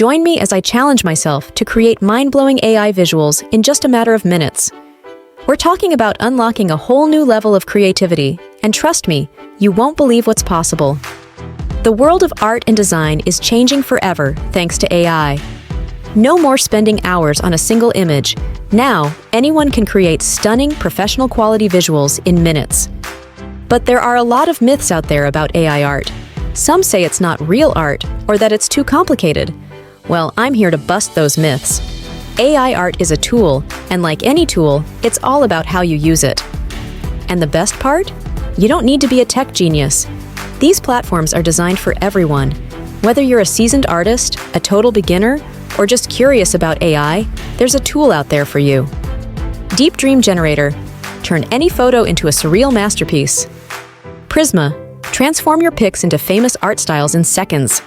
Join me as I challenge myself to create mind-blowing AI visuals in just a matter of minutes. We're talking about unlocking a whole new level of creativity, and trust me, you won't believe what's possible. The world of art and design is changing forever thanks to AI. No more spending hours on a single image. Now, anyone can create stunning, professional-quality visuals in minutes. But there are a lot of myths out there about AI art. Some say it's not real art, or that it's too complicated. Well, I'm here to bust those myths. AI art is a tool, and like any tool, it's all about how you use it. And the best part? You don't need to be a tech genius. These platforms are designed for everyone. Whether you're a seasoned artist, a total beginner, or just curious about AI, there's a tool out there for you. Deep Dream Generator. Turn any photo into a surreal masterpiece. Prisma. Transform your pics into famous art styles in seconds.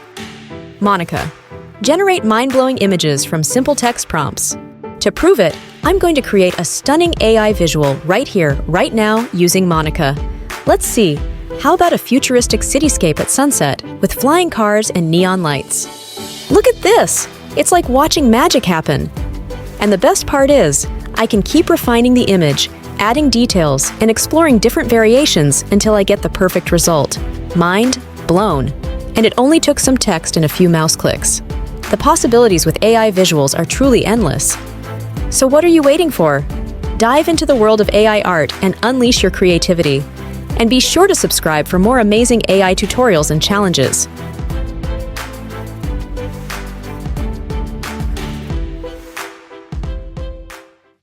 Monica. Generate mind-blowing images from simple text prompts. To prove it, I'm going to create a stunning AI visual right here, right now, using Monica. Let's see. How about a futuristic cityscape at sunset with flying cars and neon lights? Look at this! It's like watching magic happen. And the best part is, I can keep refining the image, adding details, and exploring different variations until I get the perfect result. Mind blown. And it only took some text and a few mouse clicks. The possibilities with AI visuals are truly endless. So what are you waiting for? Dive into the world of AI art and unleash your creativity. And be sure to subscribe for more amazing AI tutorials and challenges.